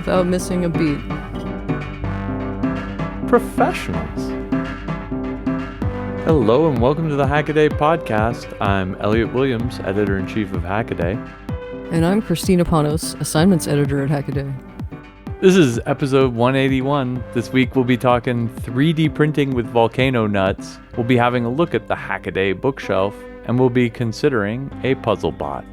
without missing a beat. Professionals. Hello and welcome to the Hackaday podcast. I'm Elliot Williams, editor-in-chief of Hackaday. And I'm Kristina Panos, assignments editor at Hackaday. This is episode 181. This week we'll be talking 3D printing with Volcano nuts. We'll be having a look at the Hackaday bookshelf, and we'll be considering a Puzzlebot.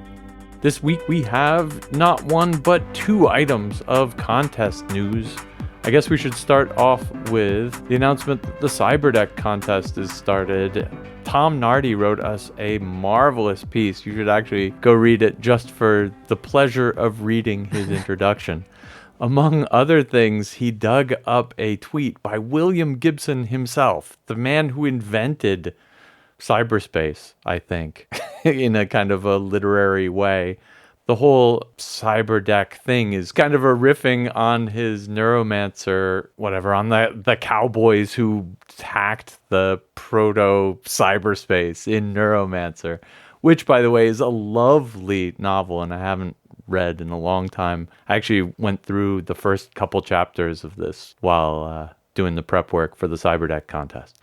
This week we have not one but two items of contest news. I guess we should start off with the announcement that the Cyberdeck contest is started. Tom Nardi wrote us a marvelous piece. You should actually go read it just for the pleasure of reading his introduction. Among other things, he dug up a tweet by William Gibson himself, the man who invented cyberspace, I think, in a kind of a literary way. The whole Cyberdeck thing is kind of a riffing on his neuromancer, whatever, on the cowboys who hacked the proto-cyberspace in Neuromancer, which, by the way, is a lovely novel, and I haven't read in a long time. I actually went through the first couple chapters of this while doing the prep work for the Cyberdeck contest.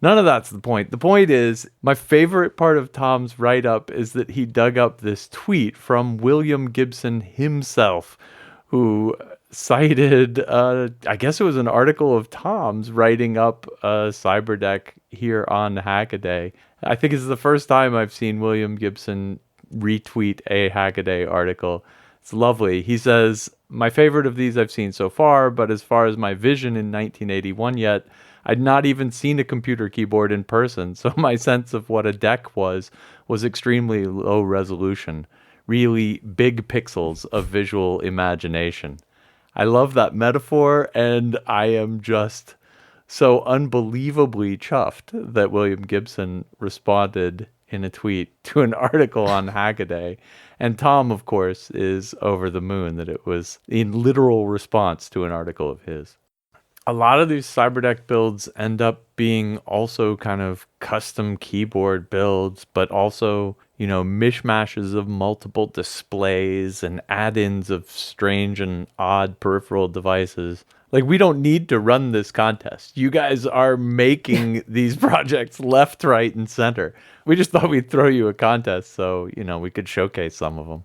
None of that's the point. The point is, my favorite part of Tom's write-up is that he dug up this tweet from William Gibson himself, who cited, I guess it was an article of Tom's writing up a Cyberdeck here on Hackaday. I think it's the first time I've seen William Gibson retweet a Hackaday article. It's lovely. He says, "My favorite of these I've seen so far, but as far as my vision in 1981 yet, I'd not even seen a computer keyboard in person, so my sense of what a deck was extremely low resolution, really big pixels of visual imagination." I love that metaphor, and I am just so unbelievably chuffed that William Gibson responded in a tweet to an article on Hackaday. And Tom, of course, is over the moon that it was in literal response to an article of his. A lot of these Cyberdeck builds end up being also kind of custom keyboard builds, but also, you know, mishmashes of multiple displays and add-ins of strange and odd peripheral devices. Like, we don't need to run this contest. You guys are making these projects left, right, and center. We just thought we'd throw you a contest so, you know, we could showcase some of them.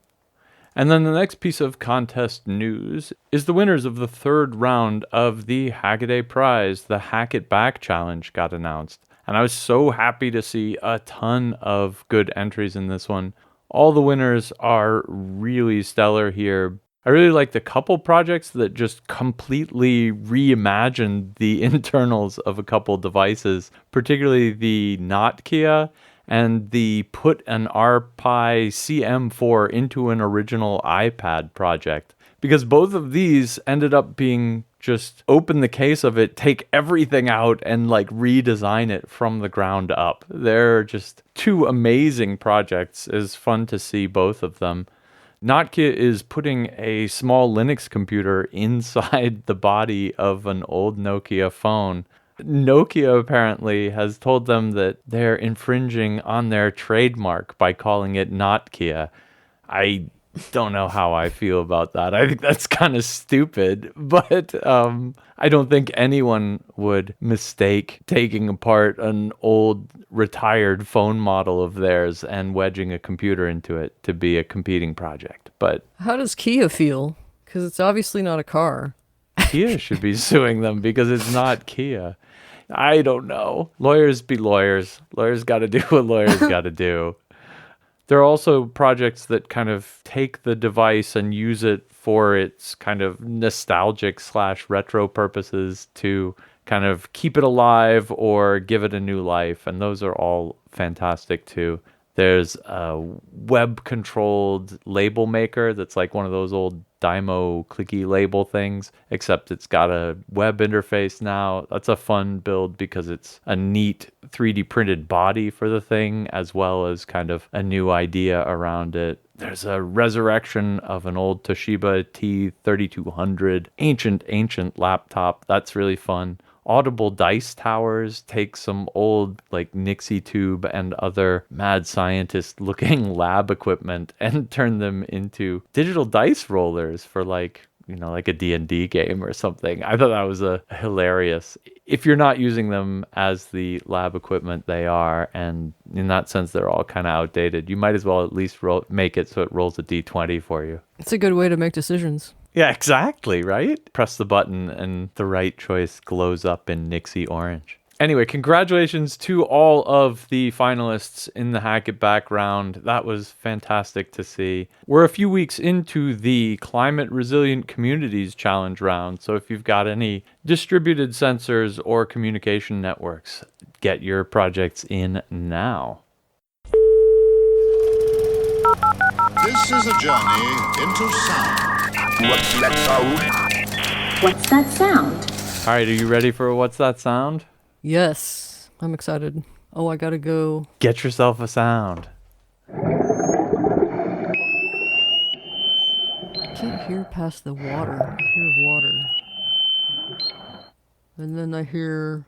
And then the next piece of contest news is the winners of the third round of the Hackaday Prize. The Hack It Back Challenge got announced. And I was so happy to see a ton of good entries in this one. All the winners are really stellar here. I really like the couple projects that just completely reimagined the internals of a couple devices, particularly the Notkia and the put an RPi CM4 into an original iPad project. Because both of these ended up being just open the case of it, take everything out and like redesign it from the ground up. They're just two amazing projects. It's fun to see both of them. Notkia is putting a small Linux computer inside the body of an old Nokia phone. Nokia apparently has told them that they're infringing on their trademark by calling it Notkia. I don't know how I feel about that. I think that's kind of stupid, but I don't think anyone would mistake taking apart an old retired phone model of theirs and wedging a computer into it to be a competing project. But How does Kia feel? Because it's obviously not a car. Kia should be suing them because it's not Kia. I don't know. Lawyers be lawyers. Lawyers got to do what lawyers got to do. There are also projects that kind of take the device and use it for its kind of nostalgic / retro purposes to kind of keep it alive or give it a new life. And those are all fantastic too. There's a web-controlled label maker that's like one of those old Dymo clicky label things, except it's got a web interface now. That's a fun build because it's a neat 3D printed body for the thing, as well as kind of a new idea around it. There's a resurrection of an old Toshiba T3200, ancient laptop. That's really fun. Audible Dice Towers take some old like Nixie tube and other mad scientist looking lab equipment and turn them into digital dice rollers for like like a D&D game or something. I thought that was hilarious. If you're not using them as the lab equipment, they are. And in that sense, they're all kind of outdated. You might as well at least make it so it rolls a D20 for you. It's a good way to make decisions. Yeah, exactly, right? Press the button and the right choice glows up in Nixie orange. Anyway, congratulations to all of the finalists in the Hack It Back round. That was fantastic to see. We're a few weeks into the Climate Resilient Communities Challenge round, so if you've got any distributed sensors or communication networks, get your projects in now. This is a journey into sound. What's that sound? What's that sound? All right, are you ready for What's That Sound? Yes, I'm excited. Oh, I gotta go. Get yourself a sound. I can't hear past the water. I hear water. And then I hear...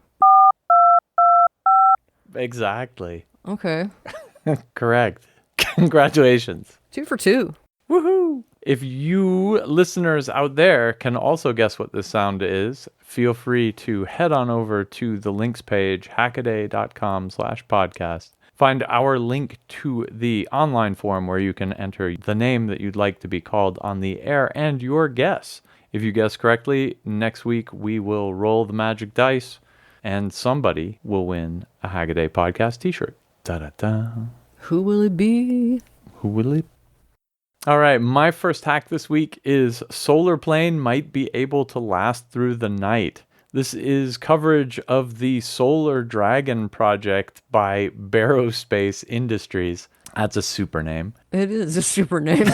Exactly. Okay. Correct. Congratulations. 2 for 2. Woohoo! If you listeners out there can also guess what this sound is, feel free to head on over to the links page, hackaday.com/podcast. Find our link to the online forum where you can enter the name that you'd like to be called on the air and your guess. If you guess correctly, next week we will roll the magic dice and somebody will win a Hackaday podcast t-shirt. Da-da-da. Who will it be? Who will it be? All right, my first hack this week is solar plane might be able to last through the night. This is coverage of the Solar Dragon project by Barrowspace Industries. That's a super name. It is a super name.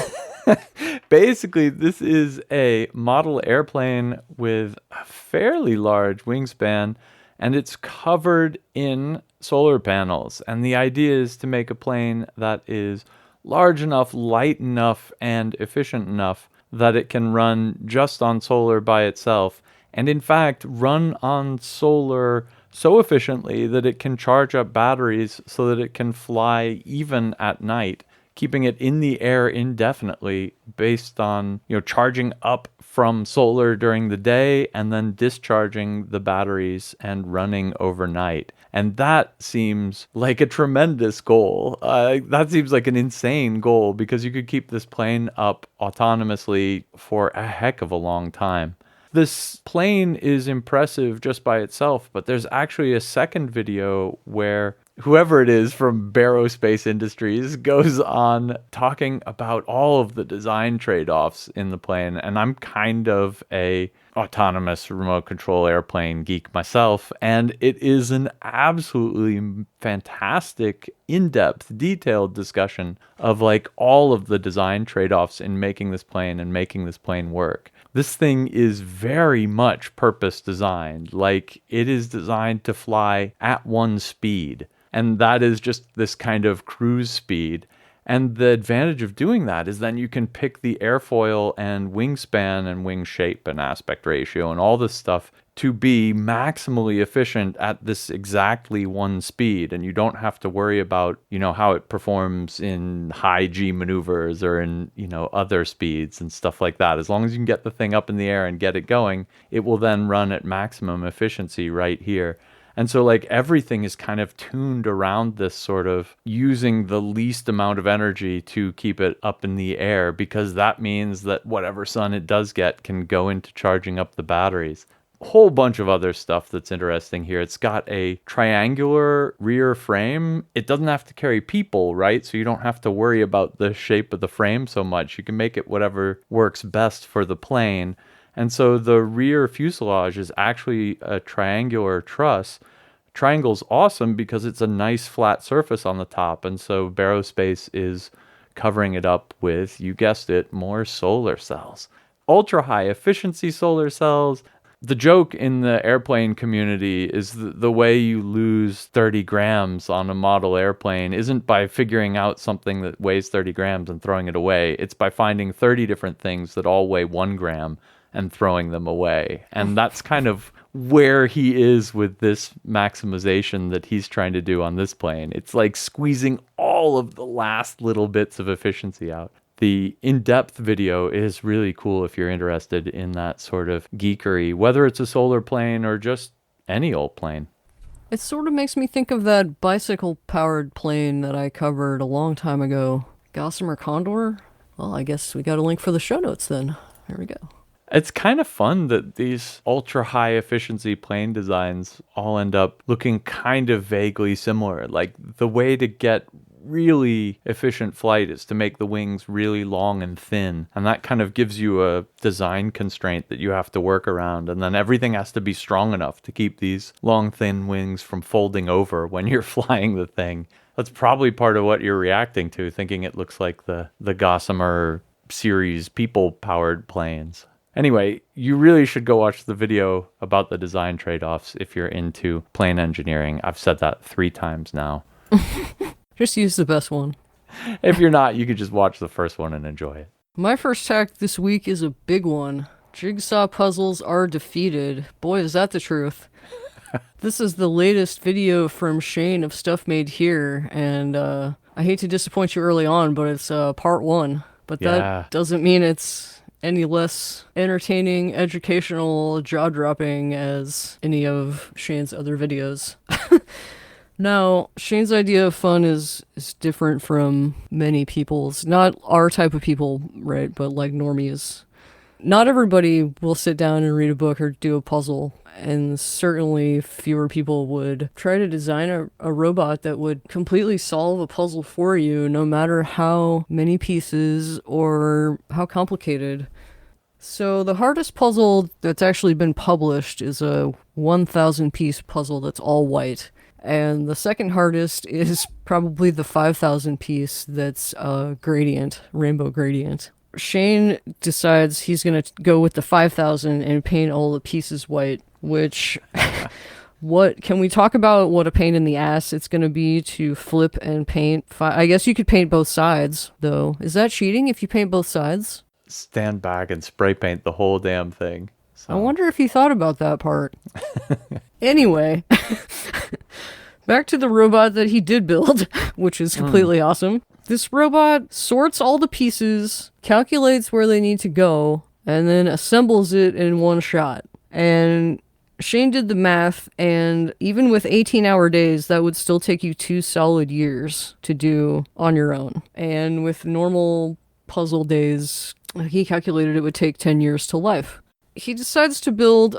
Basically, this is a model airplane with a fairly large wingspan, and it's covered in solar panels. And the idea is to make a plane that is large enough, light enough, and efficient enough that it can run just on solar by itself. And in fact, run on solar so efficiently that it can charge up batteries so that it can fly even at night, keeping it in the air indefinitely based on, charging up from solar during the day and then discharging the batteries and running overnight. And that seems like a tremendous goal. That seems like an insane goal because you could keep this plane up autonomously for a heck of a long time. This plane is impressive just by itself, but there's actually a second video where whoever it is from Barrowspace Industries goes on talking about all of the design trade-offs in the plane. And I'm kind of a autonomous remote control airplane geek myself, and it is an absolutely fantastic, in-depth, detailed discussion of all of the design trade-offs in making this plane and making this plane work. This thing is very much purpose designed. It is designed to fly at one speed. And that is just this kind of cruise speed. And the advantage of doing that is then you can pick the airfoil and wingspan and wing shape and aspect ratio and all this stuff to be maximally efficient at this exactly one speed. And you don't have to worry about, how it performs in high G maneuvers or in, other speeds and stuff like that. As long as you can get the thing up in the air and get it going, it will then run at maximum efficiency right here. And so everything is kind of tuned around this sort of using the least amount of energy to keep it up in the air, because that means that whatever sun it does get can go into charging up the batteries. A whole bunch of other stuff that's interesting here. It's got a triangular rear frame. It doesn't have to carry people, right? So you don't have to worry about the shape of the frame so much. You can make it whatever works best for the plane. And so the rear fuselage is actually a triangular truss. Triangle's awesome because it's a nice flat surface on the top. And so Barrowspace is covering it up with, you guessed it, more solar cells. Ultra high efficiency solar cells. The joke in the airplane community is the way you lose 30 grams on a model airplane isn't by figuring out something that weighs 30 grams and throwing it away. It's by finding 30 different things that all weigh 1 gram and throwing them away. And that's kind of where he is with this maximization that he's trying to do on this plane. It's like squeezing all of the last little bits of efficiency out. The in-depth video is really cool if you're interested in that sort of geekery, whether it's a solar plane or just any old plane. It sort of makes me think of that bicycle-powered plane that I covered a long time ago. Gossamer Condor? Well, I guess we got a link for the show notes then. There we go. It's kind of fun that these ultra-high efficiency plane designs all end up looking kind of vaguely similar. Like, the way to get really efficient flight is to make the wings really long and thin, and that kind of gives you a design constraint that you have to work around, and then everything has to be strong enough to keep these long thin wings from folding over when you're flying the thing. That's probably part of what you're reacting to, thinking it looks like the Gossamer series people powered planes. Anyway, you really should go watch the video about the design trade-offs if you're into plane engineering. I've said that 3 times now. Just use the best one. If you're not, you could just watch the first one and enjoy it. My first hack this week is a big one. Jigsaw puzzles are defeated. Boy, is that the truth. This is the latest video from Shane of Stuff Made Here, and I hate to disappoint you early on, but it's part 1. But that doesn't mean it's any less entertaining, educational, jaw-dropping as any of Shane's other videos. Now, Shane's idea of fun is different from many people's. Not our type of people, right, but like normies. Not everybody will sit down and read a book or do a puzzle, and certainly fewer people would try to design a robot that would completely solve a puzzle for you, no matter how many pieces or how complicated. So the hardest puzzle that's actually been published is a 1,000-piece puzzle that's all white. And the second hardest is probably the 5,000 piece that's gradient, rainbow gradient. Shane decides he's going to go with the 5,000 and paint all the pieces white, which... What can we talk about what a pain in the ass it's going to be to flip and paint? I guess you could paint both sides, though. Is that cheating if you paint both sides? Stand back and spray paint the whole damn thing. So. I wonder if he thought about that part. Anyway, back to the robot that he did build, which is completely awesome. This robot sorts all the pieces, calculates where they need to go, and then assembles it in one shot. And Shane did the math, and even with 18-hour days, that would still take you 2 solid years to do on your own. And with normal puzzle days, he calculated it would take 10 years to life. He decides to build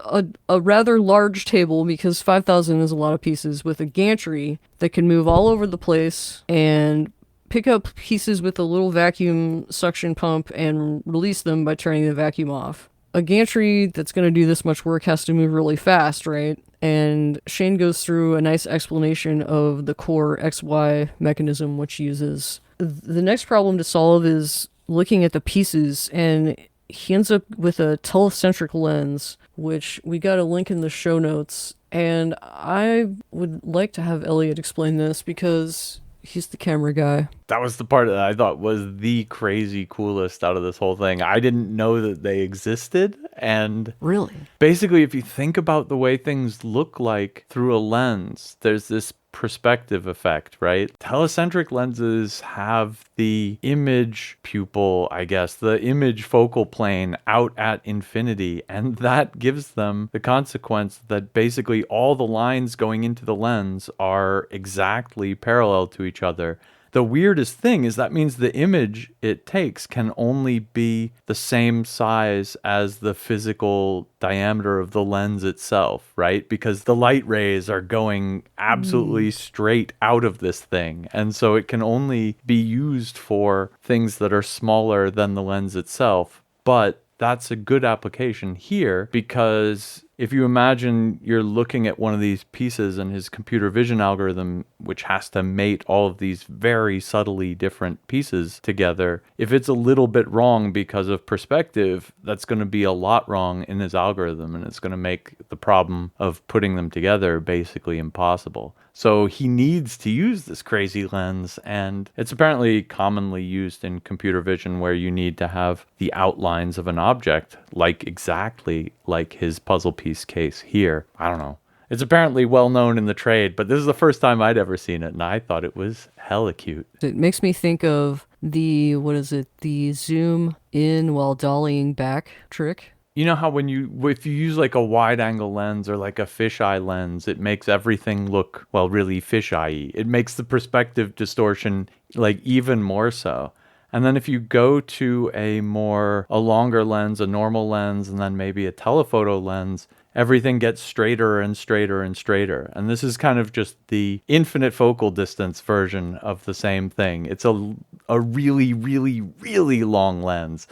a rather large table, because 5,000 is a lot of pieces, with a gantry that can move all over the place and pick up pieces with a little vacuum suction pump and release them by turning the vacuum off. A gantry that's going to do this much work has to move really fast, right? And Shane goes through a nice explanation of the core XY mechanism, which uses. The next problem to solve is looking at the pieces, and he ends up with a telecentric lens, which we got a link in the show notes. And I would like to have Elliot explain this because he's the camera guy. That was the part that I thought was the crazy coolest out of this whole thing. I didn't know that they existed. And really, basically, if you think about the way things look like through a lens, there's this perspective effect, right? Telecentric lenses have the image pupil, I guess, the image focal plane out at infinity, and that gives them the consequence that basically all the lines going into the lens are exactly parallel to each other. The weirdest thing is that means the image it takes can only be the same size as the physical diameter of the lens itself, right? Because the light rays are going absolutely straight out of this thing. And so it can only be used for things that are smaller than the lens itself. But that's a good application here, because if you imagine you're looking at one of these pieces and his computer vision algorithm, which has to mate all of these very subtly different pieces together, if it's a little bit wrong because of perspective, that's going to be a lot wrong in his algorithm, and it's going to make the problem of putting them together basically impossible. So he needs to use this crazy lens, and it's apparently commonly used in computer vision where you need to have the outlines of an object exactly like his puzzle piece case here. I don't know. It's apparently well known in the trade, but this is the first time I'd ever seen it, and I thought it was hella cute. It makes me think of the, what is it, the zoom in while dollying back trick. You know how if you use like a wide angle lens or like a fisheye lens, it makes everything look, well, really fisheye-y. It makes the perspective distortion like even more so. And then if you go to a longer lens, a normal lens, and then maybe a telephoto lens, everything gets straighter and straighter and straighter. And this is kind of just the infinite focal distance version of the same thing. It's a really, really, really long lens.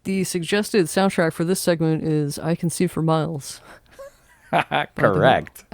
The suggested soundtrack for this segment is I Can See for Miles. Correct.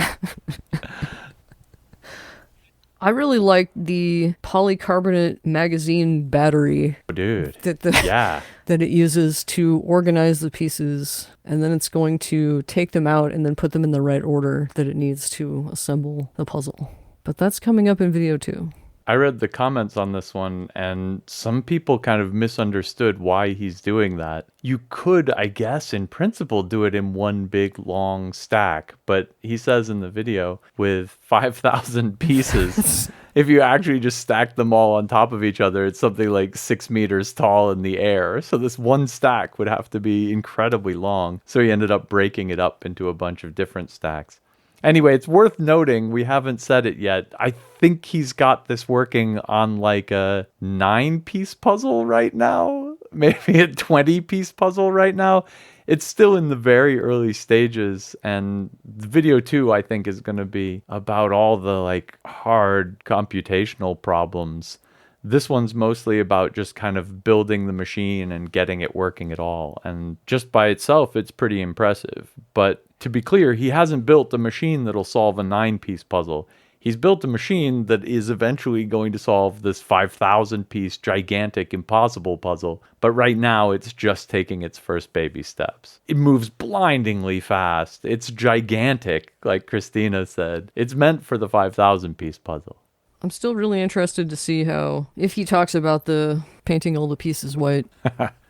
I really like the polycarbonate magazine battery. Dude. Yeah. That it uses to organize the pieces, and then it's going to take them out and then put them in the right order that it needs to assemble the puzzle. But that's coming up in video 2. I read the comments on this one, and some people kind of misunderstood why he's doing that. You could, I guess, in principle, do it in one big long stack, but he says in the video, with 5,000 pieces, if you actually just stack them all on top of each other, it's something like 6 meters tall in the air. So this one stack would have to be incredibly long. So he ended up breaking it up into a bunch of different stacks. Anyway, it's worth noting, we haven't said it yet, I think he's got this working on like a 9-piece puzzle right now, maybe a 20-piece puzzle right now. It's still in the very early stages, and the video 2, I think, is going to be about all the like hard computational problems. This one's mostly about just kind of building the machine and getting it working at all. And just by itself, it's pretty impressive. But to be clear, he hasn't built a machine that'll solve a 9-piece puzzle. He's built a machine that is eventually going to solve this 5,000-piece gigantic impossible puzzle. But right now, it's just taking its first baby steps. It moves blindingly fast. It's gigantic, like Kristina said. It's meant for the 5,000-piece puzzle. I'm still really interested to see how, if he talks about the painting all the pieces white,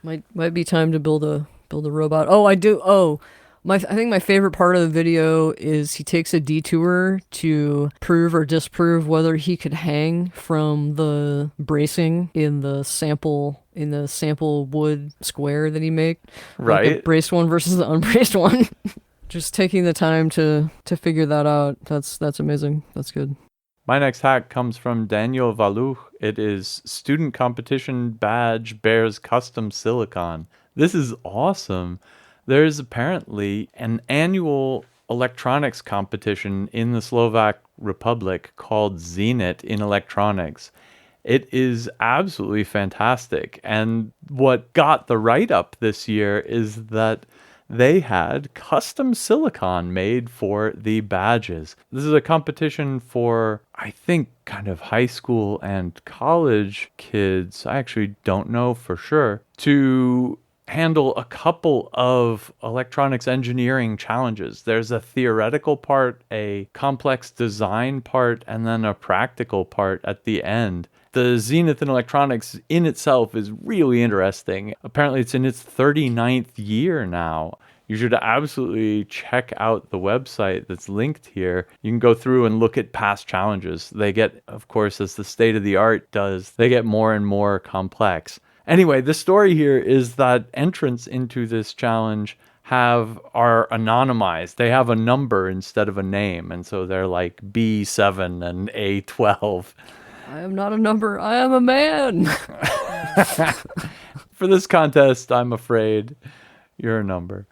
might be time to build a robot. Oh, I do. Oh, I think my favorite part of the video is he takes a detour to prove or disprove whether he could hang from the bracing in the sample wood square that he made. Right. Like the braced one versus the unbraced one. Just taking the time to figure that out. That's amazing. That's good. My next hack comes from Daniel Valuch. It is Student Competition Badge Bears Custom Silicon. This is awesome. There's apparently an annual electronics competition in the Slovak Republic called Zenit in Electronics. It is absolutely fantastic. And what got the write-up this year is that they had custom silicon made for the badges. This is a competition for, I think, kind of high school and college kids. I actually don't know for sure. To handle a couple of electronics engineering challenges. There's a theoretical part, a complex design part, and then a practical part at the end. The Zenith in Electronics in itself is really interesting. Apparently it's in its 39th year now. You should absolutely check out the website that's linked here. You can go through and look at past challenges. They get, of course, as the state of the art does, they get more and more complex. Anyway, the story here is that entrants into this challenge are anonymized. They have a number instead of a name. And so they're like B7 and A12. I am not a number. I am a man. For this contest, I'm afraid you're a number.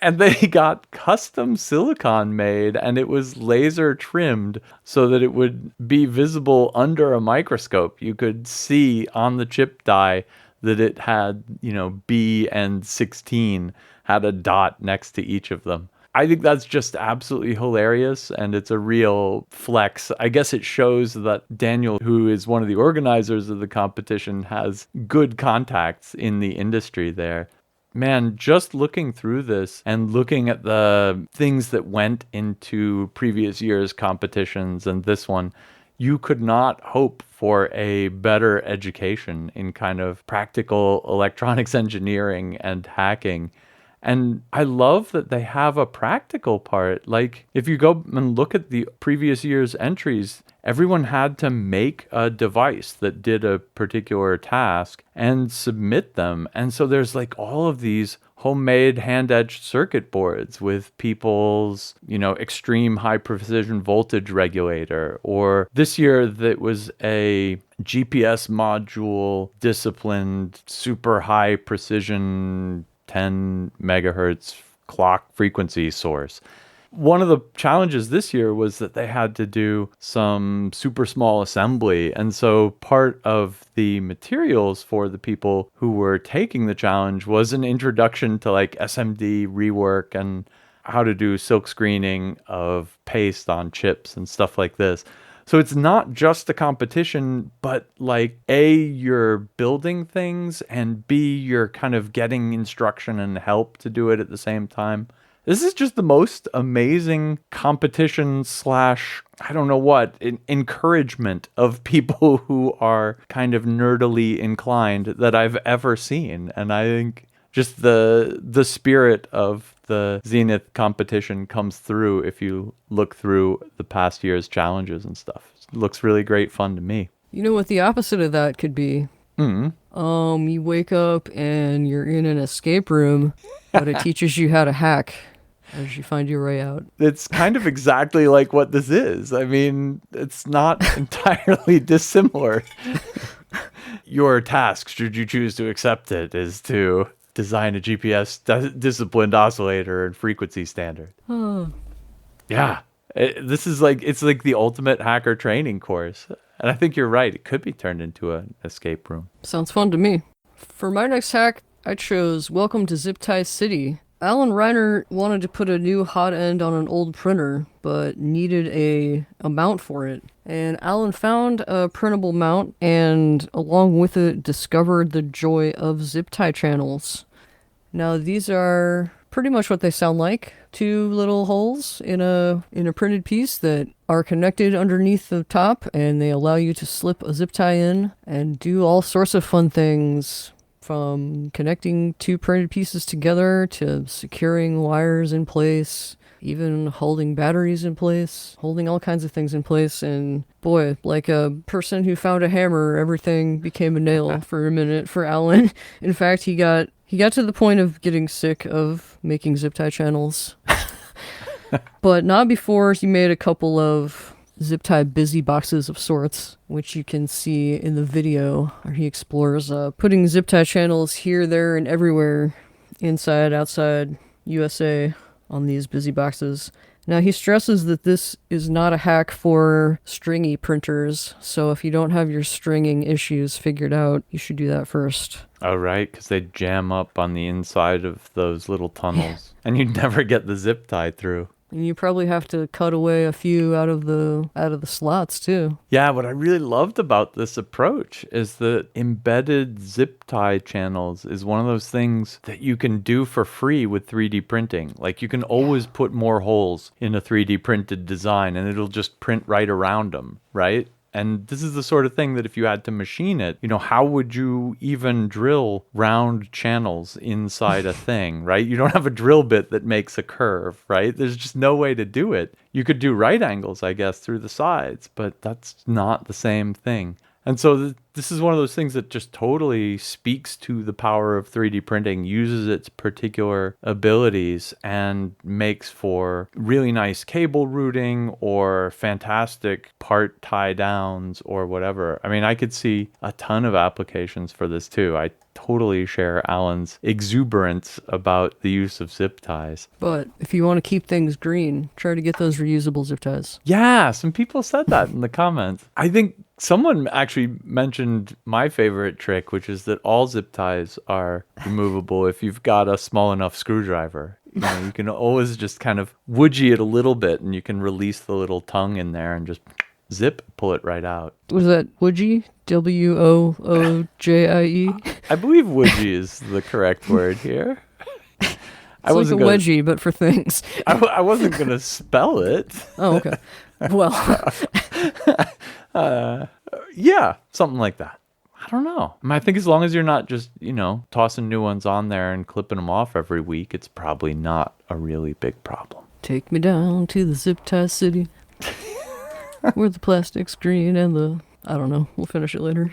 And they got custom silicon made, and it was laser trimmed so that it would be visible under a microscope. You could see on the chip die that it had, B and 16 had a dot next to each of them. I think that's just absolutely hilarious, and it's a real flex. I guess it shows that Daniel, who is one of the organizers of the competition, has good contacts in the industry there. Man, just looking through this and looking at the things that went into previous year's competitions and this one, you could not hope for a better education in kind of practical electronics engineering and hacking. And I love that they have a practical part. Like, if you go and look at the previous year's entries, everyone had to make a device that did a particular task and submit them. And so there's like all of these homemade hand-etched circuit boards with people's, extreme high precision voltage regulator. Or this year that was a GPS module disciplined super high precision 10 megahertz clock frequency source. One of the challenges this year was that they had to do some super small assembly. And so part of the materials for the people who were taking the challenge was an introduction to like SMD rework and how to do silk screening of paste on chips and stuff like this. So it's not just a competition, but like A, you're building things, and B, you're kind of getting instruction and help to do it at the same time. This is just the most amazing competition / I don't know what, encouragement of people who are kind of nerdily inclined that I've ever seen. And I think just the spirit of the Zenith competition comes through if you look through the past year's challenges and stuff. It looks really great fun to me. You know what the opposite of that could be? You wake up and you're in an escape room, but it teaches you how to hack as you find your way out. It's kind of exactly like what this is. I mean, it's not entirely dissimilar. Your task, should you choose to accept it, is to design a GPS disciplined oscillator and frequency standard. Yeah. It's like the ultimate hacker training course. And I think you're right. It could be turned into an escape room. Sounds fun to me. For my next hack, I chose Welcome to Zip-Tie City. Alan Reiner wanted to put a new hot end on an old printer, but needed a mount for it. And Alan found a printable mount, and along with it, discovered the joy of zip-tie channels. Now, these are pretty much what they sound like. 2 little holes in a printed piece that are connected underneath the top, and they allow you to slip a zip tie in and do all sorts of fun things, from connecting 2 printed pieces together to securing wires in place, even holding batteries in place, holding all kinds of things in place. And boy, like a person who found a hammer, everything became a nail for a minute for Alan. In fact, he got to the point of getting sick of making zip tie channels. But not before he made a couple of zip tie busy boxes of sorts, which you can see in the video where he explores putting zip tie channels here, there, and everywhere, inside, outside, USA, on these busy boxes. Now, he stresses that this is not a hack for stringy printers, so if you don't have your stringing issues figured out, you should do that first. Oh, right, because they jam up on the inside of those little tunnels, and you'd never get the zip tie through. And you probably have to cut away a few out of the slots too. Yeah, what I really loved about this approach is that embedded zip tie channels is one of those things that you can do for free with 3D printing. Like you can always put more holes in a 3D printed design and it'll just print right around them, right? And this is the sort of thing that if you had to machine it, how would you even drill round channels inside a thing, right? You don't have a drill bit that makes a curve, right? There's just no way to do it. You could do right angles, I guess, through the sides, but that's not the same thing. And so this is one of those things that just totally speaks to the power of 3D printing, uses its particular abilities, and makes for really nice cable routing or fantastic part tie downs or whatever. I mean, I could see a ton of applications for this too. I totally share Alan's exuberance about the use of zip ties. But if you want to keep things green, try to get those reusable zip ties. Yeah, some people said that in the comments. I think someone actually mentioned my favorite trick, which is that all zip ties are removable if you've got a small enough screwdriver. You can always just kind of woodgie it a little bit and you can release the little tongue in there and just zip, pull it right out. Was that woodgie? WOOJIE? I believe woodgie is the correct word here. It's like a wedgie, but for things. I wasn't going to spell it. Oh, okay. Well. Yeah, something like that. I don't know. I think as long as you're not just, tossing new ones on there and clipping them off every week, it's probably not a really big problem. Take me down to the zip tie city. Where the plastic's green and the... I don't know. We'll finish it later.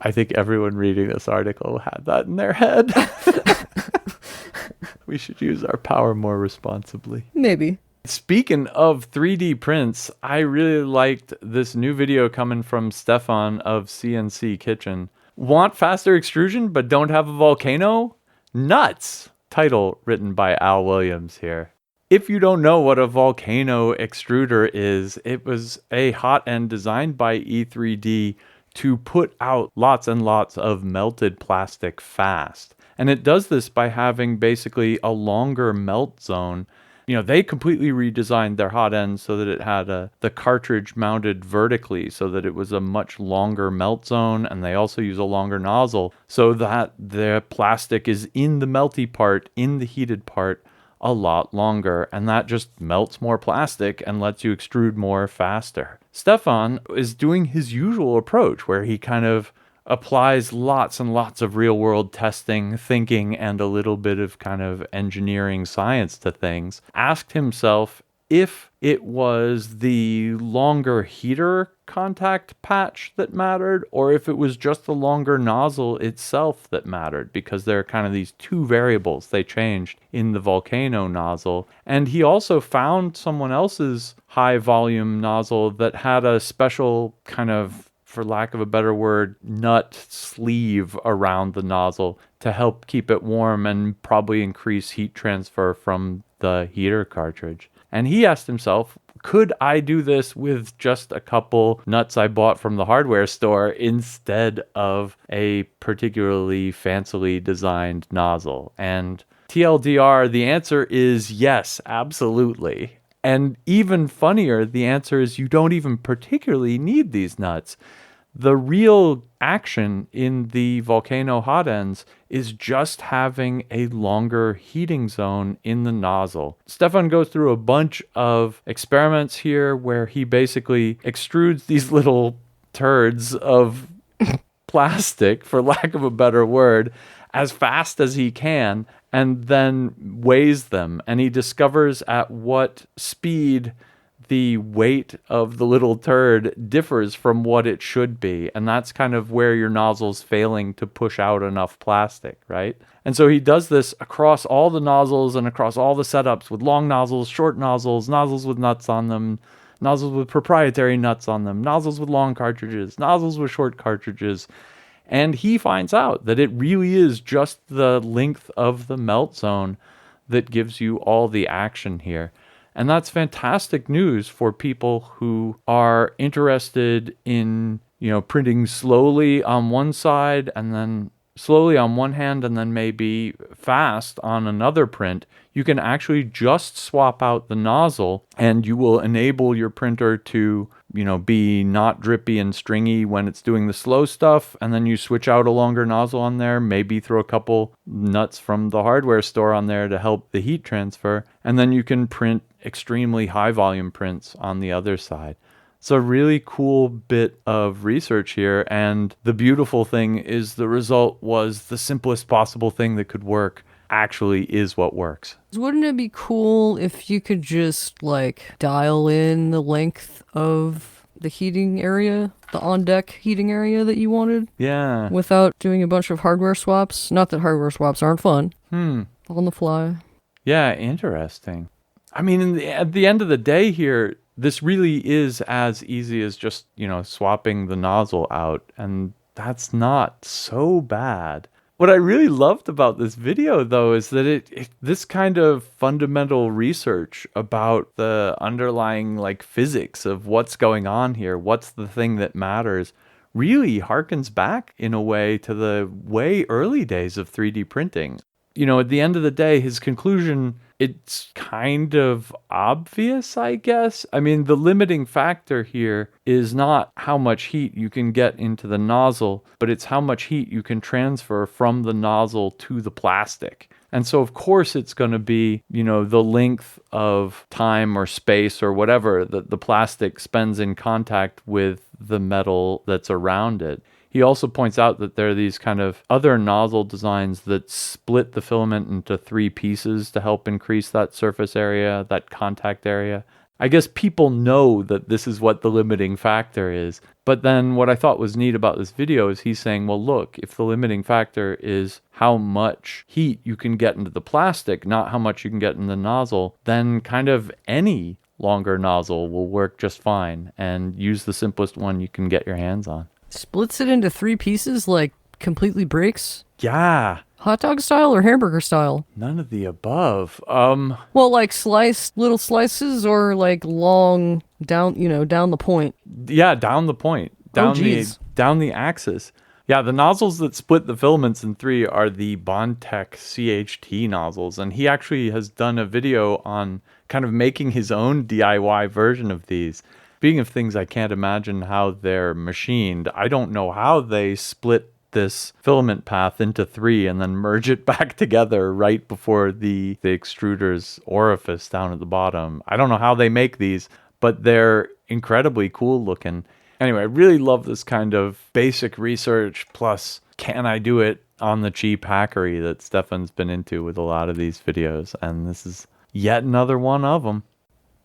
I think everyone reading this article had that in their head. We should use our power more responsibly. Maybe. Speaking of 3D prints, I really liked this new video coming from Stefan of CNC Kitchen. Want faster extrusion but don't have a volcano? Nuts! Title written by Al Williams here. If you don't know what a volcano extruder is, it was a hot end designed by E3D to put out lots and lots of melted plastic fast. And it does this by having basically a longer melt zone. You know, they completely redesigned their hot end so that it had the cartridge mounted vertically so that it was a much longer melt zone, and they also use a longer nozzle so that the plastic is in the melty part, in the heated part, a lot longer, and that just melts more plastic and lets you extrude more faster. Stefan is doing his usual approach where he kind of applies lots and lots of real-world testing, thinking, and a little bit of kind of engineering science to things. Asked himself if it was the longer heater contact patch that mattered, or if it was just the longer nozzle itself that mattered, because there are kind of these two variables they changed in the Volcano nozzle. And he also found someone else's high volume nozzle that had a special kind of, for lack of a better word, nut sleeve around the nozzle to help keep it warm and probably increase heat transfer from the heater cartridge. And he asked himself, could I do this with just a couple nuts I bought from the hardware store instead of a particularly fancily designed nozzle? And TLDR, the answer is yes, absolutely. And even funnier, the answer is you don't even particularly need these nuts. The real action in the Volcano hot ends is just having a longer heating zone in the nozzle. Stefan goes through a bunch of experiments here where he basically extrudes these little turds of plastic, for lack of a better word, as fast as he can, and then weighs them. And he discovers at what speed the weight of the little turd differs from what it should be. And that's kind of where your nozzle's failing to push out enough plastic, right? And so he does this across all the nozzles and across all the setups with long nozzles, short nozzles, nozzles with nuts on them, nozzles with proprietary nuts on them, nozzles with long cartridges, nozzles with short cartridges. And he finds out that it really is just the length of the melt zone that gives you all the action here. And that's fantastic news for people who are interested in, printing slowly on one side and then slowly on one hand and then maybe fast on another print. You can actually just swap out the nozzle and you will enable your printer to, be not drippy and stringy when it's doing the slow stuff. And then you switch out a longer nozzle on there, maybe throw a couple nuts from the hardware store on there to help the heat transfer. And then you can print extremely high volume prints on the other side. It's a really cool bit of research here, and the beautiful thing is the result was the simplest possible thing that could work actually is what works. Wouldn't it be cool if you could just dial in the length of the heating area, the on-deck heating area that you wanted? Yeah. Without doing a bunch of hardware swaps? Not that hardware swaps aren't fun. On the fly. Yeah, interesting. I mean, at the end of the day here, this really is as easy as just, swapping the nozzle out, and that's not so bad. What I really loved about this video, though, is that this kind of fundamental research about the underlying physics of what's going on here, what's the thing that matters, really harkens back in a way to the way early days of 3D printing. At the end of the day, his conclusion, it's kind of obvious, I guess. I mean, the limiting factor here is not how much heat you can get into the nozzle, but it's how much heat you can transfer from the nozzle to the plastic. And so, of course, it's going to be, the length of time or space or whatever that the plastic spends in contact with the metal that's around it. He also points out that there are these kind of other nozzle designs that split the filament into 3 pieces to help increase that surface area, that contact area. I guess people know that this is what the limiting factor is. But then what I thought was neat about this video is he's saying, well, look, if the limiting factor is how much heat you can get into the plastic, not how much you can get in the nozzle, then kind of any longer nozzle will work just fine, and use the simplest one you can get your hands on. Splits it into 3 pieces, like completely breaks? Yeah. Hot dog style or hamburger style? None of the above. Well, like sliced little slices or like long down, down the point. Yeah, down the point. Down the axis. Yeah, the nozzles that split the filaments in 3 are the Bondtech CHT nozzles, and he actually has done a video on kind of making his own DIY version of these. Speaking of things I can't imagine how they're machined, I don't know how they split this filament path into 3 and then merge it back together right before the extruder's orifice down at the bottom. I don't know how they make these, but they're incredibly cool looking. Anyway, I really love this kind of basic research plus can I do it on the cheap hackery that Stefan's been into with a lot of these videos, and this is yet another one of them.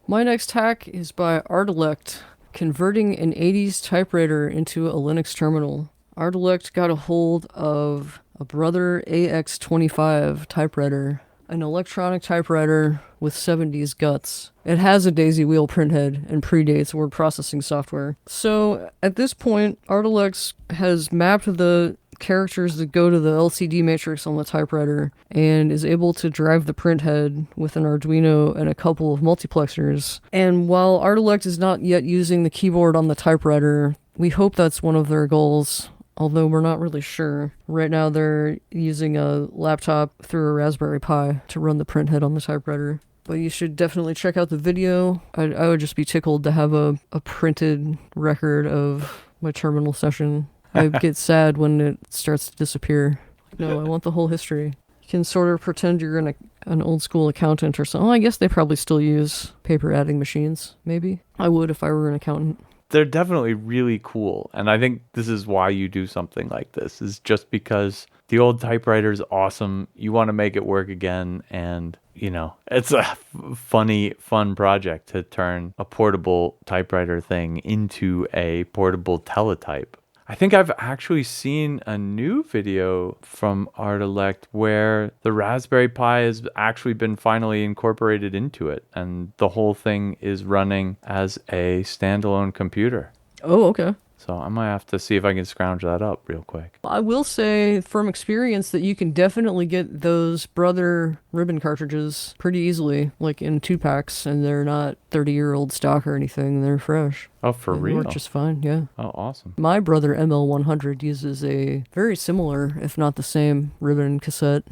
My next hack is by Artilect, converting an 80s typewriter into a Linux terminal. Artilect got a hold of a Brother AX25 typewriter, an electronic typewriter with 70s guts. It has a daisy wheel printhead and predates word processing software. So at this point, Artilect has mapped the characters that go to the LCD matrix on the typewriter and is able to drive the printhead with an Arduino and a couple of multiplexers. And while Artilect is not yet using the keyboard on the typewriter, we hope that's one of their goals, although we're not really sure. Right now they're using a laptop through a Raspberry Pi to run the printhead on the typewriter. But you should definitely check out the video. I would just be tickled to have a printed record of my terminal session. I get sad when it starts to disappear. No, I want the whole history. You can sort of pretend you're an old school accountant or something. I guess they probably still use paper adding machines, maybe. I would if I were an accountant. They're definitely really cool, and I think this is why you do something like this, is just because the old typewriter is awesome. You want to make it work again, and it's a fun project to turn a portable typewriter thing into a portable teletype. I think I've actually seen a new video from Artilect where the Raspberry Pi has actually been finally incorporated into it, and the whole thing is running as a standalone computer. Oh, okay. So I might have to see if I can scrounge that up real quick. I will say from experience that you can definitely get those Brother ribbon cartridges pretty easily, like in 2-packs, and they're not 30-year-old stock or anything. They're fresh. Oh, for They real? work just fine, yeah. Oh, awesome. My Brother ML100 uses a very similar, if not the same, ribbon cassette,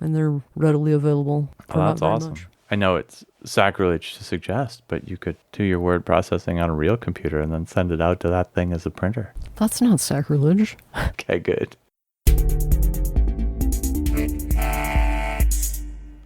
and they're readily available. Oh, that's awesome. I know it's sacrilege to suggest, but you could do your word processing on a real computer and then send it out to that thing as a printer. That's not sacrilege. Okay, good.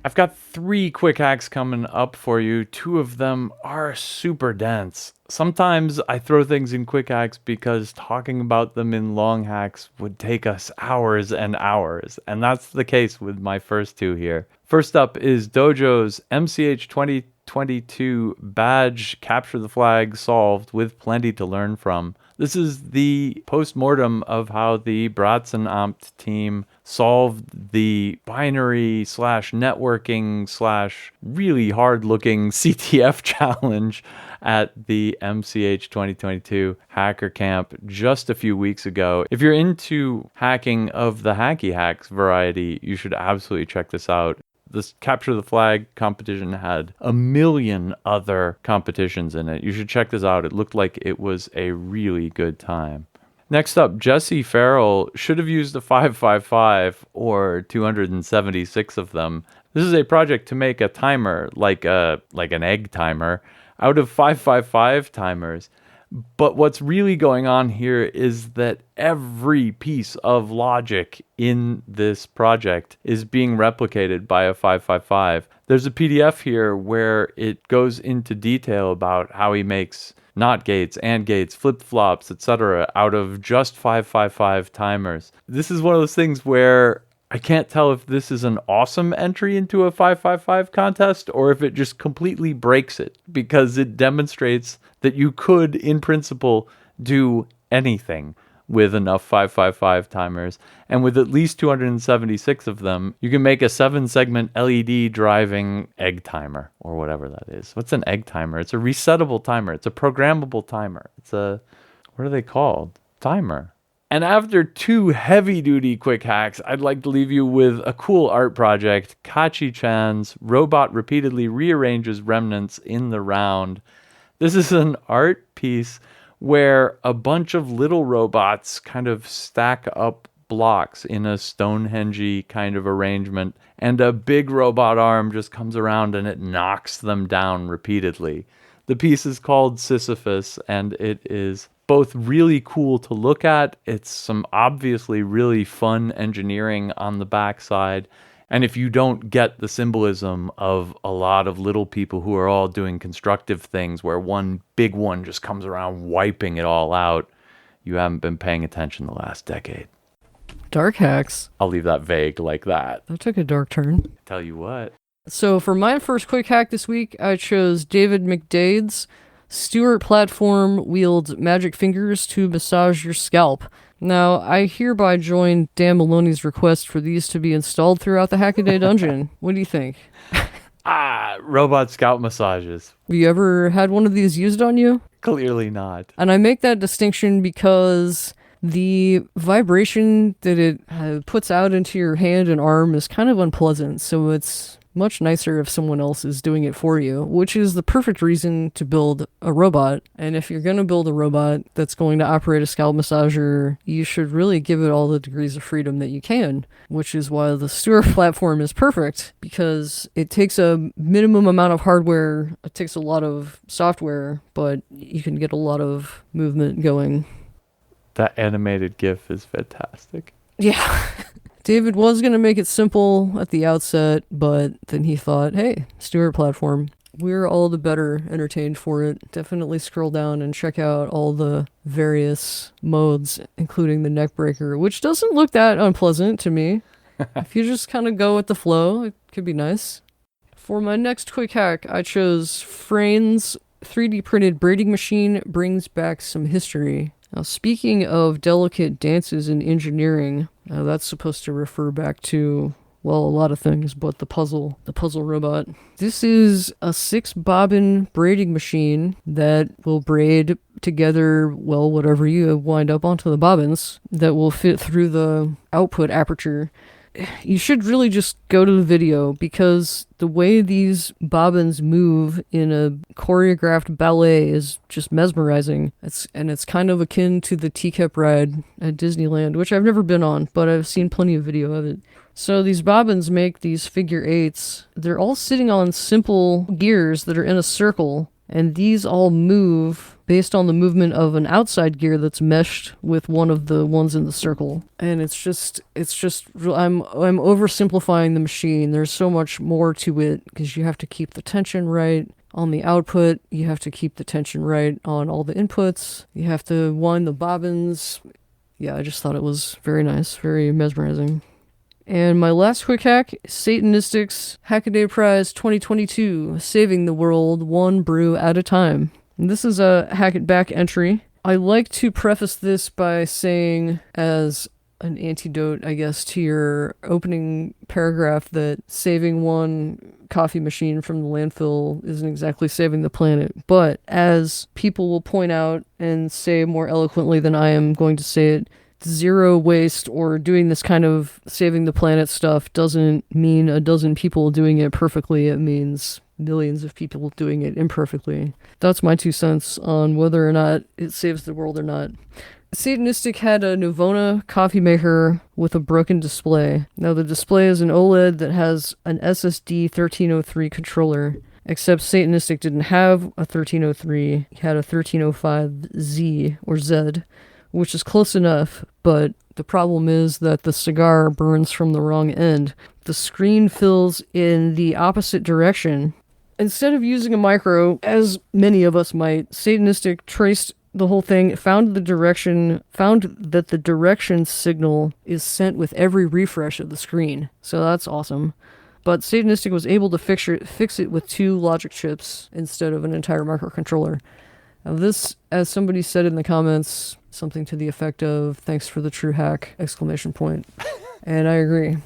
I've got 3 quick hacks coming up for you. 2 of them are super dense. Sometimes I throw things in quick hacks because talking about them in long hacks would take us hours and hours, and that's the case with my first 2 here. First up is Dojo's MCH 2022 badge capture the flag solved with plenty to learn from. This is the post-mortem of how the Bratz and Amt team solved the binary / networking / really hard-looking CTF challenge at the MCH 2022 Hacker Camp just a few weeks ago. If you're into hacking of the hacky hacks variety, you should absolutely check this out. This Capture the Flag competition had a million other competitions in it. You should check this out. It looked like it was a really good time. Next up, Jesse Farrell should have used a 555 or 276 of them. This is a project to make a timer, like an egg timer, out of 555 timers. But what's really going on here is that every piece of logic in this project is being replicated by a 555. There's a PDF here where it goes into detail about how he makes NOT gates, AND gates, flip-flops, etc. out of just 555 timers. This is one of those things where I can't tell if this is an awesome entry into a 555 contest or if it just completely breaks it, because it demonstrates that you could, in principle, do anything with enough 555 timers. And with at least 276 of them, you can make a 7-segment LED driving egg timer, or whatever that is. What's an egg timer? It's a resettable timer. It's a programmable timer. It's a, what are they called? Timer. And after 2 heavy-duty quick hacks, I'd like to leave you with a cool art project. Kachi-chan's robot repeatedly rearranges remnants in the round. This is an art piece where a bunch of little robots kind of stack up blocks in a Stonehenge kind of arrangement, and a big robot arm just comes around and it knocks them down repeatedly. The piece is called Sisyphus, and it is both really cool to look at. It's some obviously really fun engineering on the backside. And if you don't get the symbolism of a lot of little people who are all doing constructive things where one big one just comes around wiping it all out, you haven't been paying attention the last decade. Dark hacks. I'll leave that vague like that. That took a dark turn. Tell you what. So for my first quick hack this week, I chose David McDade's Stewart platform wields magic fingers to massage your scalp. Now, I hereby join Dan Maloney's request for these to be installed throughout the Hackaday dungeon. What do you think? Robot scalp massages. Have you ever had one of these used on you? Clearly not. And I make that distinction because the vibration that it puts out into your hand and arm is kind of unpleasant, so it's much nicer if someone else is doing it for you, which is the perfect reason to build a robot. And if you're going to build a robot that's going to operate a scalp massager, you should really give it all the degrees of freedom that you can, which is why the Stewart platform is perfect, because it takes a minimum amount of hardware, it takes a lot of software, but you can get a lot of movement going. That animated GIF is fantastic. Yeah. David was going to make it simple at the outset, but then he thought, hey, Stewart platform. We're all the better entertained for it. Definitely scroll down and check out all the various modes, including the neck breaker, which doesn't look that unpleasant to me. If you just kind of go with the flow, it could be nice. For my next quick hack, I chose Frayn's 3D printed braiding machine brings back some history. Now, speaking of delicate dances in engineering, that's supposed to refer back to, well, a lot of things, but the puzzle robot. This is a 6-bobbin braiding machine that will braid together, well, whatever you wind up onto the bobbins that will fit through the output aperture. You should really just go to the video, because the way these bobbins move in a choreographed ballet is just mesmerizing. It's kind of akin to the teacup ride at Disneyland, which I've never been on, but I've seen plenty of video of it. So these bobbins make these figure eights. They're all sitting on simple gears that are in a circle, and these all move based on the movement of an outside gear that's meshed with one of the ones in the circle. And it's just I'm oversimplifying the machine. There's so much more to it, because you have to keep the tension right on the output. You have to keep the tension right on all the inputs. You have to wind the bobbins. Yeah, I just thought it was very nice, very mesmerizing. And my last quick hack, Satanistic's Hackaday Prize 2022, saving the world one brew at a time. And this is a Hack It Back entry. I like to preface this by saying, as an antidote, I guess, to your opening paragraph, that saving one coffee machine from the landfill isn't exactly saving the planet. But as people will point out and say more eloquently than I am going to say it, zero waste or doing this kind of saving the planet stuff doesn't mean a dozen people doing it perfectly. It means millions of people doing it imperfectly. That's my 2 cents on whether or not it saves the world or not. Satanistic had a Navona coffee maker with a broken display. Now the display is an OLED that has an SSD 1303 controller, except Satanistic didn't have a 1303, he had a 1305Z or Z, which is close enough, but the problem is that the cigar burns from the wrong end. The screen fills in the opposite direction. Instead of using a micro, as many of us might, Satanistic traced the whole thing, found that the direction signal is sent with every refresh of the screen. So that's awesome. But Satanistic was able to fix it with 2 logic chips instead of an entire microcontroller. Now this, as somebody said in the comments, something to the effect of, "Thanks for the true hack!" exclamation point. And I agree.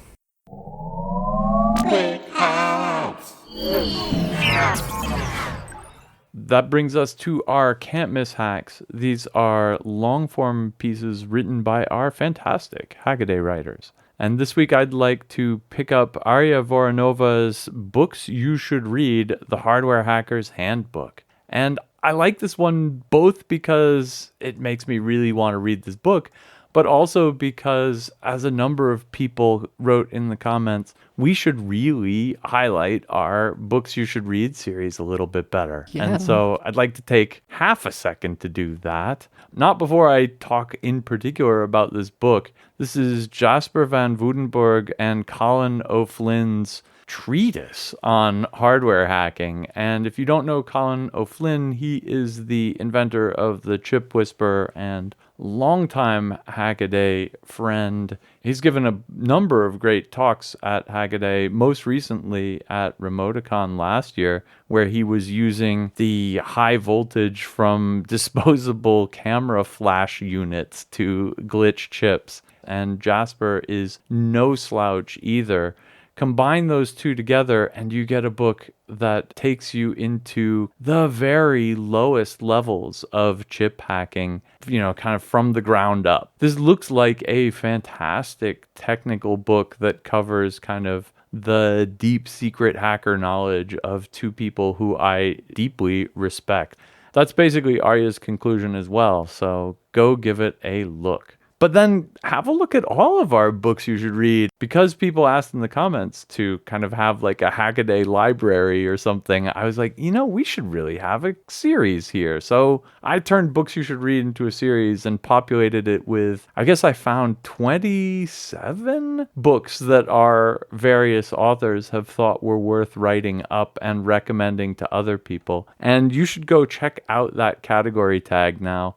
That brings us to our can't miss hacks. These are long form pieces written by our fantastic Hackaday writers. And this week I'd like to pick up Arya Voranova's Books You Should Read, The Hardware Hacker's Handbook. And I like this one both because it makes me really want to read this book, but also because, as a number of people wrote in the comments, we should really highlight our Books You Should Read series a little bit better. Yeah. And so I'd like to take half a second to do that. Not before I talk in particular about this book. This is Jasper van Woudenberg and Colin O'Flynn's treatise on hardware hacking. And if you don't know Colin O'Flynn, he is the inventor of the Chip Whisperer and longtime Hackaday friend. He's given a number of great talks at Hackaday, most recently at Remoticon last year, where he was using the high voltage from disposable camera flash units to glitch chips. And Jasper is no slouch either. Combine those two together and you get a book that takes you into the very lowest levels of chip hacking, kind of from the ground up. This looks like a fantastic technical book that covers kind of the deep secret hacker knowledge of 2 people who I deeply respect. That's basically Arya's conclusion as well, so go give it a look. But then have a look at all of our Books You Should Read, because people asked in the comments to kind of have like a Hackaday library or something. I was like, we should really have a series here. So I turned Books You Should Read into a series and populated it with, I guess I found 27 books that our various authors have thought were worth writing up and recommending to other people. And you should go check out that category tag now.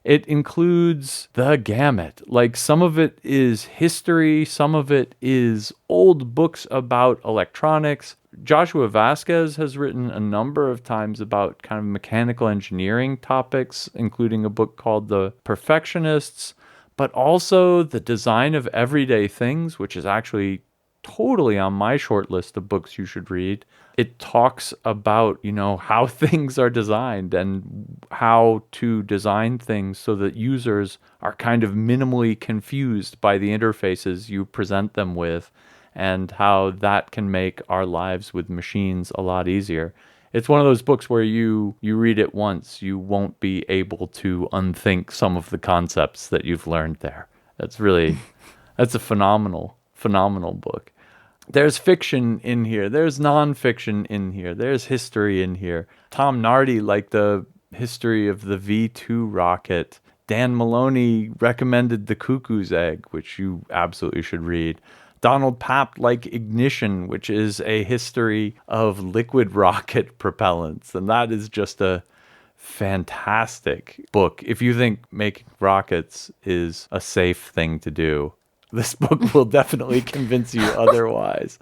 It includes the gamut. Like, some of it is history, some of it is old books about electronics. Joshua Vasquez has written a number of times about kind of mechanical engineering topics, including a book called The Perfectionists, but also The Design of Everyday Things, which is actually totally on my short list of books you should read. It talks about, how things are designed and how to design things so that users are kind of minimally confused by the interfaces you present them with, and how that can make our lives with machines a lot easier. It's one of those books where you read it once, you won't be able to unthink some of the concepts that you've learned there. That's a phenomenal book. There's fiction in here. There's nonfiction in here. There's history in here. Tom Nardi liked the history of the V2 rocket. Dan Maloney recommended The Cuckoo's Egg, which you absolutely should read. Donald Papp liked Ignition, which is a history of liquid rocket propellants. And that is just a fantastic book. If you think making rockets is a safe thing to do, this book will definitely convince you otherwise.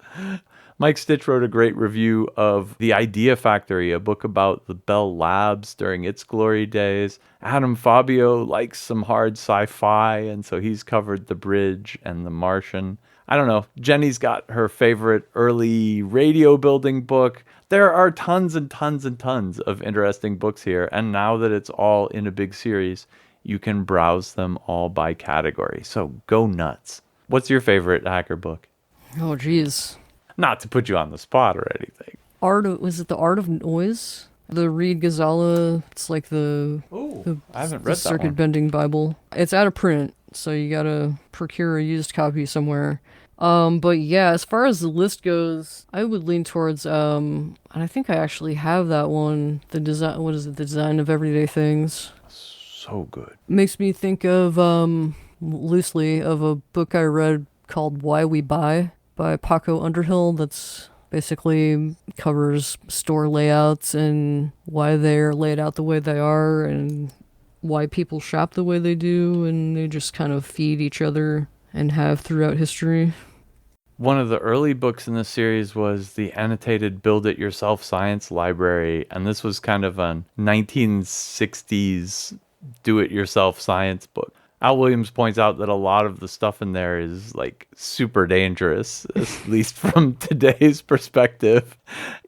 Mike Stitch wrote a great review of The Idea Factory, a book about the Bell Labs during its glory days. Adam Fabio likes some hard sci-fi, and so he's covered The Bridge and The Martian. I don't know. Jenny's got her favorite early radio building book. There are tons and tons and tons of interesting books here, and now that it's all in a big series, you can browse them all by category. So go nuts. What's your favorite hacker book? Oh, geez. Not to put you on the spot or anything. Was it The Art of Noise? The Reed Ghazala. It's like the I haven't read the that circuit one. bending Bible. It's out of print, so you gotta procure a used copy somewhere. But yeah, as far as the list goes, I would lean towards, and I think I actually have that one, The Design of Everyday Things. So good. Makes me think of, loosely, of a book I read called Why We Buy by Paco Underhill. That's basically covers store layouts and why they're laid out the way they are, and why people shop the way they do, and they just kind of feed each other and have throughout history. One of the early books in the series was the annotated Build It Yourself Science Library, and this was kind of a 1960s do-it-yourself science book. Al Williams points out that a lot of the stuff in there is like super dangerous, at least from today's perspective.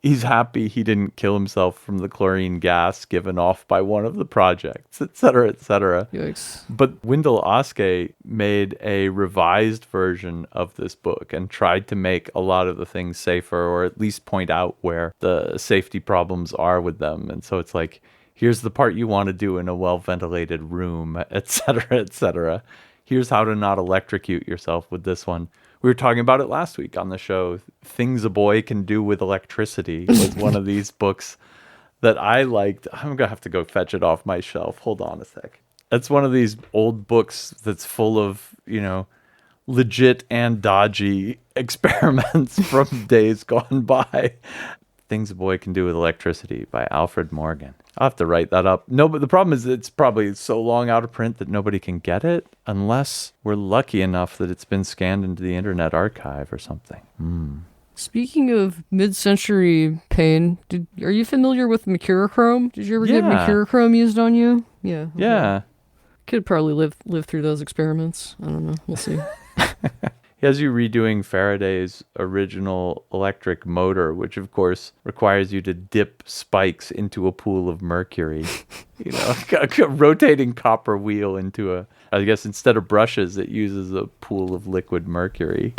He's happy he didn't kill himself from the chlorine gas given off by one of the projects, etc., etc. Yikes. But Wendell Oskey made a revised version of this book and tried to make a lot of the things safer, or at least point out where the safety problems are with them. And so it's like, here's the part you want to do in a well-ventilated room, etc., etc. Here's how to not electrocute yourself with this one. We were talking about it last week on the show. Things a Boy Can Do with Electricity was one of these books that I liked. I'm going to have to go fetch it off my shelf. Hold on a sec. It's one of these old books that's full of, legit and dodgy experiments from days gone by. Things a Boy Can Do with Electricity by Alfred Morgan. I'll have to write that up. No, but the problem is it's probably so long out of print that nobody can get it unless we're lucky enough that it's been scanned into the Internet Archive or something. Speaking of mid-century pain, are you familiar with mercurochrome? Did you ever get mercurochrome used on you? Yeah. Yeah. Could probably live through those experiments. I don't know. We'll see. He has you redoing Faraday's original electric motor, which of course requires you to dip spikes into a pool of mercury. A rotating copper wheel into I guess instead of brushes, it uses a pool of liquid mercury.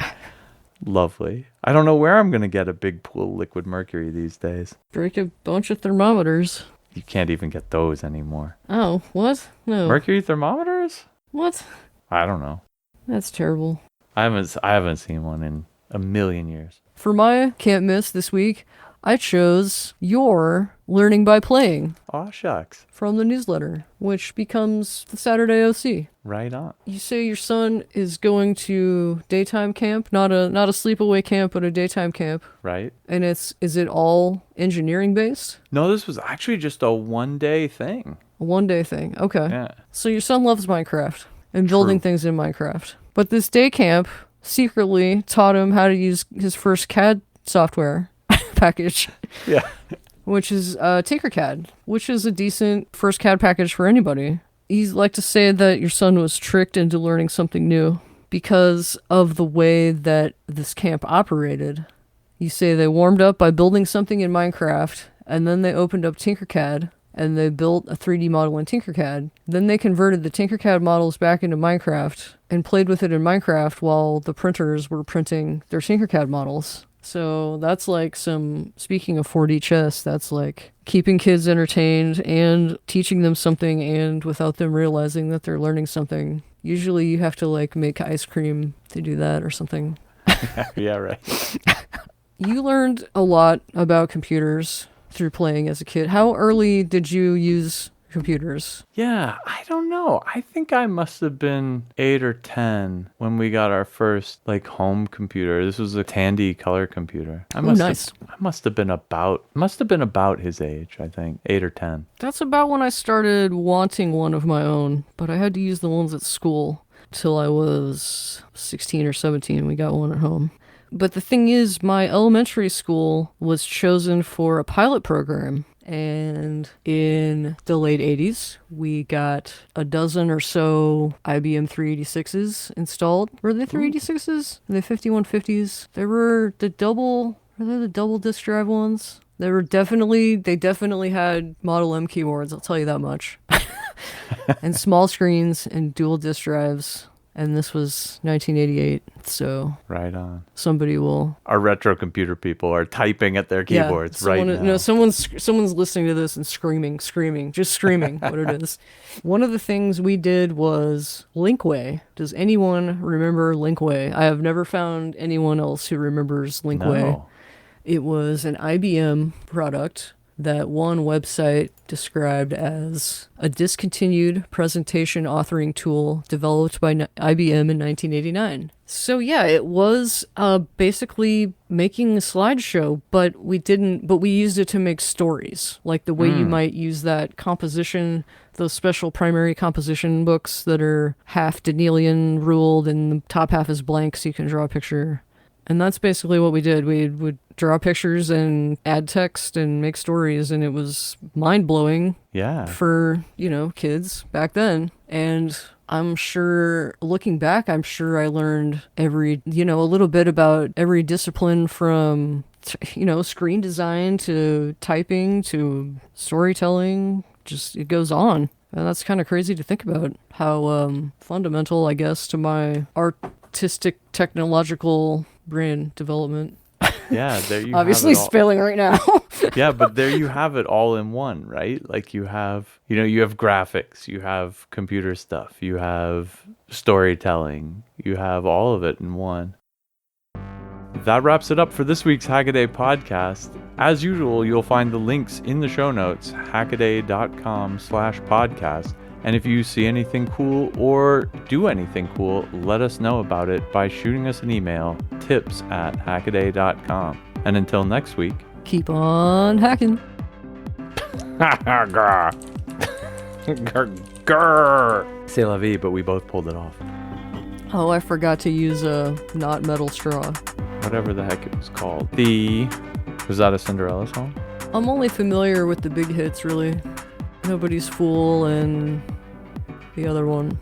Lovely. I don't know where I'm going to get a big pool of liquid mercury these days. Break a bunch of thermometers. You can't even get those anymore. Oh, what? No. Mercury thermometers? What? I don't know. That's terrible. I haven't seen one in a million years. For my can't miss this week, I chose your Learning by Playing. Aw, shucks. From the newsletter, which becomes the Saturday OC. Right on. You say your son is going to daytime camp, not a sleepaway camp, but a daytime camp. Right. And is it all engineering based? No, this was actually just a one-day thing. A one-day thing. Okay. Yeah. So your son loves Minecraft and building things in Minecraft. But this day camp secretly taught him how to use his first CAD software package. Yeah. Which is Tinkercad, which is a decent first CAD package for anybody. He'd like to say that your son was tricked into learning something new because of the way that this camp operated. You say they warmed up by building something in Minecraft, and then they opened up Tinkercad, and they built a 3D model in Tinkercad. Then they converted the Tinkercad models back into Minecraft and played with it in Minecraft while the printers were printing their Tinkercad models. So that's like speaking of 4D chess, that's like keeping kids entertained and teaching them something, and without them realizing that they're learning something. Usually you have to like make ice cream to do that or something. Yeah, right. You learned a lot about computers through playing as a kid. How early did you use computers? Yeah, I don't know. I think I must have been 8 or 10 when we got our first home computer. This was a Tandy color computer. Nice. I must have been about his age, I think. 8 or 10. That's about when I started wanting one of my own, but I had to use the ones at school till I was 16 or 17. We got one at home. But the thing is, my elementary school was chosen for a pilot program. And in the late 80s, we got a dozen or so IBM 386s installed. Were they 386s? Were they 5150s? They were the double disk drive ones. They definitely had Model M keyboards, I'll tell you that much. And small screens and dual disk drives. And this was 1988, so right on. Somebody will. Our retro computer people are typing at their keyboards right now. No, someone's listening to this and screaming, just screaming what it is. One of the things we did was Linkway. Does anyone remember Linkway? I have never found anyone else who remembers Linkway. No. It was an IBM product that one website described as a discontinued presentation authoring tool developed by IBM in 1989. So yeah, it was basically making a slideshow, but we used it to make stories, like the way you might use that composition, those special primary composition books that are half Danielian ruled and the top half is blank so you can draw a picture. And that's basically what we did. We would draw pictures and add text and make stories, and it was mind-blowing Yeah. for, kids back then. And I'm sure, looking back, I'm sure I learned a little bit about every discipline from, screen design to typing to storytelling. Just, it goes on. And that's kind of crazy to think about how fundamental, I guess, to my artistic technological brain development. Yeah, there you Obviously have it all. spilling right now. Yeah, but there you have it all in one, right? Like you have graphics, you have computer stuff, you have storytelling, you have all of it in one. That wraps it up for this week's Hackaday podcast. As usual, you'll find the links in the show notes, hackaday.com/podcast. And if you see anything cool or do anything cool, let us know about it by shooting us an email, tips@hackaday.com. And until next week, Keep on hacking. grr. Grr. C'est la vie, but we both pulled it off. Oh, I forgot to use a not metal straw. Whatever the heck it was called. Was that a Cinderella song? I'm only familiar with the big hits, really. Nobody's Fool and the other one.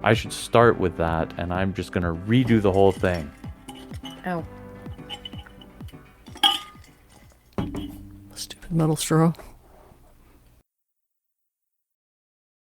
I should start with that, and I'm just gonna redo the whole thing. Ow. Stupid metal straw.